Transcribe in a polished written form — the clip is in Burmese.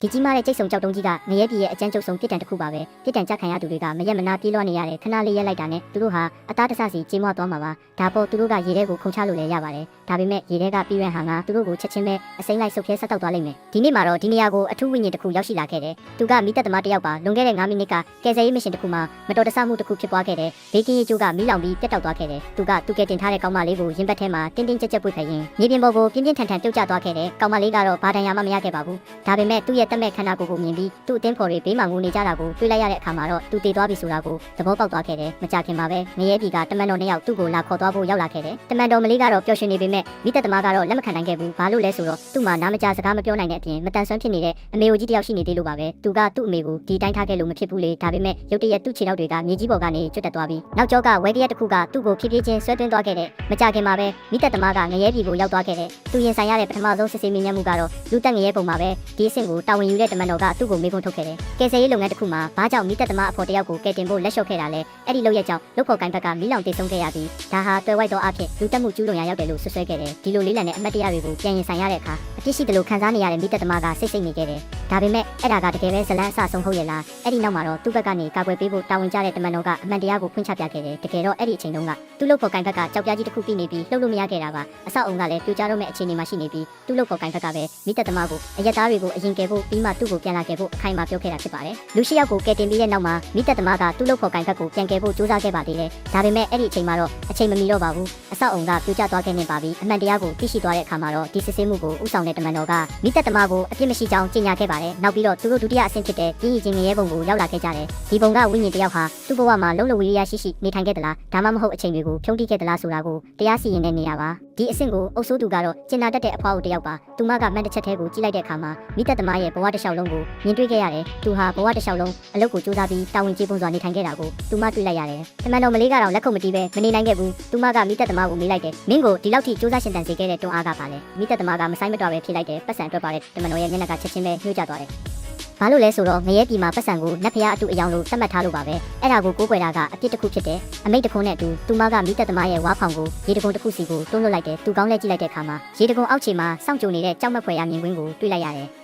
ဒီကြီးမားတဲ့ကြိတ်ဆုံကြောက်တုံးကြီးကငရဲပြည်ရဲ့အကျဉ်းချုပ်ဆုံးပြစ်ဒဏ်တစ်ခုပါပဲပြစ်ဒဏ်ကြခံရသူတွေကမရက်မနာပြေးလွှားနေရတယ်ခဏလေးရက်လိုက်တာနဲ့သူတို့ဟာအသားတဆစီကြေးမွသွားမှာပါဒါပေါ်သူတို့ကရေထဲကိုခုန်ချလို့လည်းရပါတယ်ဒါပေမဲ့ရေထဲကပြီးရန်ဟန်ကသူတို့ကိုချက်ချင်းပဲအစိမ့်လိုက်ဆုပ်ဖြဲဆက်တောက်သွားလိမ့်မယ်ဒီနေ့မှာတော့ဒီနေရာကိုအထူးဝိညာဉ်တစ်ခုရောက်ရှိလာခဲ့တယ်သူကမိသက်သမားတစ်ယောက်ပါလွန်ခဲ့တဲ့9မိနစ်ကကယ်ဆယ်ရေးမရှင်တစ်ခုမှာမတော်တဆမှုတစ်ခုဖြစ်ပွားခဲ့တယ်ဘေးကင်းရေးကျိုးကမီးလောင်ပြီးပြတ်တောက်သွားခဲ့တယ်သူကသူကယ်တင်ထားတဲ့ကောင်မလေးကိုရင်ဘတ်ထဲမှာတင်းတင်းကြပ်ကြပ်ပွေ့ဖက်ရင်မြေပြင်ပေါ်ကိုပြင်းပြင်းထန်ထန်ပြုတ်ကျသွားခဲ့တယ်ကောင်မလေးကတော့ဘာဒဏ်ရာမှမရခဲ့ပါဘူးဒါပေမဲ့သူ့ရဲ့တက်မဲ့ခန္ဓာကိုယ်ကိုမြင်ပြီးသူ့အသင်းဖော်တွေဘေးမှာငိုနေကြတာကိုတွေ့လိုက်ရတဲ့အခါမှာတော့သူတည်သွားပြီဆိုတာကိုသဘောပေါက်သွားခဲ့တယ်မကြခင်မှာပဲငရဲပြည်ကတမန်တော်2ယောက်သူ့ကိုလာခေါ်သွားဖို့ရောက်လာခဲ့တယ်တမန်တော်မလေးကတော့ပျော်ရွှင်နေပေမဲ့မိသက်သမားကတော့လက်မခံနိုင်ခဲ့ဘူးဘာလို့လဲဆိုတော့သူ့မှာနားမကြားစကားမပြောနိုင်တဲ့အပြင်မတန်ဆွမ်းဖြစ်နေတဲ့အမေကြီးတယောက်ရှိနေသေးလို့ပါပဲသူကသူ့အမေကိုဒီတိုင်းထားခဲ့လို့မဖြစ်ဘူးလေဒါပေမဲ့ရုတ်တရက်သူ့ခြေထောက်တွေကမြေကြီးပေါ်ကနေကျွတ်တက်သွားပြီးနောက်ကျောကဝဲကရက်တစ်ခုကသူ့ကိုဖြည်းဖြည်းချင်းဆွဲသွင်းသွားခဲ့တယ်မကြခင်မှာပဲမိသက်သမားကငရဲပြည်ကိုရောက်သွားခဲ့တယ်သူရင်ဆိုင်ရတဲ့ပထမဆုံးစစ်ဆေးမြင်မှုကတော့လူတက်ငရဲပုံမှာပဲဒီအဆင့်ကိုတာဝန်ယူတဲ့တမန်တော်ကသူ့ကိုမေးခွန်းထုတ်ခဲ့တယ်ကယ်ဆယ်ရေးလုပ်ငန်းတစ်ခုမှာဘာကြောင့်မိသက်သမားအဖို့တယောက်ကိုကယ်တင်ဖို့လက်လျှော့ခဲ့တာလဲအဲ့ဒီလုပ်ရက်ကြောင့်လုပ်ဖော်ကိုင်ဘက်ကမီးလောင်တိတ်ဆုံးခဲ့ရပြီးဒါဟာတွယ်ဝိုက်သောအဖြစ်လူတက်မှုကျူးလွန်ရာရောက်တယ်လို့ဆွဆွဲခဲ့တယ်ဒီလိုလေးလံတဲ့အမတ်တရားတွေကိုပြန်ရင်ဆိုင်ရတဲ့အခါအပြစ်ရှိတယ်လို့ခံစားနေရတဲ့မိသက်သမားကစိတ်နေခဲ့တယ်ဒါပေမဲ့အဲ့ဒါကတကယ်ပဲဇလန်းအဆဆုံးဟုတ်ရဲ့လားအဲ့ဒီနောက်မှာတော့သူ့ဘက်ကနေကာကွယ်ပေးဖို့တာဝန်ကျတဲ့တမန်တော်ကအမှန်တရားကိုဖွင့်ချပြခဲ့တယ်တကယ်တော့အဲ့ဒီအချိန်တုန်းကသူ့လုပ်ဖော်ကိုင်ဘက်ကကြောက်ပြားကြီးတစ်ခုပြီးနေပြီးလှုပ်လို့မရခဲ့တာပါအဆောက်အုံကလည်းပြိုကျတော့မဲ့အခြေအနေမှာရှိနေပြီးသူ့လုပ်ဖော်ကိုင်ဘက်ကပဲမိသက်သမားကိုအရက်သားတွေကိုအရင်ကယ်ဖို့ပြီးမှသူ့ကိုပြန်လာကယ်ဖို့အခိုင်အမာပြောခဲ့တာဖြစ်ပါတယ်လူရှိယောက်ကိုကယ်တင်ပြီးတဲ့နောက်မှာမိသက်သမားကသူ့လုပ်ဖော်ကိုင်ဘက်ကိုပြန်ကယ်ဖို့ကြိုးစားခဲ့ပါသေးတယ်ဒါပေမဲ့အဲ့ဒီအချိန်မှာတော့အချိန်မမီတော့ပါဘူးအဆောက်အုံကပြိုကျသွားခဲ့နေပါပြီအမှန်တရားကိုသိရှိသွားတဲ့အခါမှာတော့ဒီစစ်ဆေးမှုကိုဥဆောင်တဲ့တမန်တော်ကမိသက်သမားကိုအပြစ်မရှိကြောင်းကြေညာခဲ့ပါတယ်နောက်ပြီးတော့သူတို့ဒုတိယအဆင့်ဖြစ်တဲ့ပြည်ကြီးငရဲဘုံကိုရောက်လာခဲ့ကြတယ်ဒီဘုံကဝိညာဉ်တယောက်ဟာသူ့ဘဝမှာလုံးလဝီရိယရှိနေထိုင်ခဲ့သလားဒါမှမဟုတ်အချိန်တွေကိုဖြုံးတိခဲ့သလားဆိုတာကိုတရားစီရင်တဲ့နေရာပါဒီအဆင့်ကိုအုပ်စိုးသူကတော့ကျင်နာတတ်တဲ့အဖွားအိုတယောက်ပါသူမကမှန်တစ်ချက်သေးကိုကြည့်လိုက်တဲ့အခါမှာမိသက်သမားရဲ့ဘဝတစ်လျှောက်လုံးကိုမြင်တွေ့ခဲ့ရတယ်သူဟာဘဝတစ်လျှောက်လုံးအလုပ်ကိုစူးစမ်းပြီးတာဝန်ကျေပွန်စွာနေထိုင်ခဲ့တာကိုသူမတွေ့လိုက်ရတယ်တမန်တော်မလေးကတော့လက်ခုပ်မတီးပဲမနေနိုင်ခဲ့ဘူးသူမကမိသက်သမားကိုမေးလိုက်တယ်မင်းကိုဒီလောက်ထိစူးစမ်းရှင်တန်စေခဲ့တဲ့တွန်းအားကပါလေမိသက်သမားကမဆိုင်မတော်ပဲဖြစ်လိုက်တယ်ပတ်စံအတွက်ပါတဲ့တမန်တော်ရဲ့မျက်နှာကချက်ချင်းပဲညှို့ကျသွားတယ်ဘာလို့လဲဆိုတော့ငရဲပြည်မှာပတ်စံကိုနတ်ဖျားအတူအယောင်လို့သတ်မှတ်ထားလို့ပါပဲအဲ့ဒါကိုကိုးကွယ်တာကအပြစ်တစ်ခုဖြစ်တယ်အမိတ်တခုံးနဲ့အတူသူမကမိသက်သမားရဲ့ဝါဖောင်ကိုရေတကုံတစ်ခုစီကိုတွန်းလွတ်လိုက်တယ်သူကောင်းလဲကြည့်လိုက်တဲ့အခါမှာရေတကုံအောက်ခြေမှာစောင့်ကြိုနေတဲ့ကြောက်မက်ဖွယ်ရမြင်ကွင်းကိုတွေ့လိုက်ရတယ်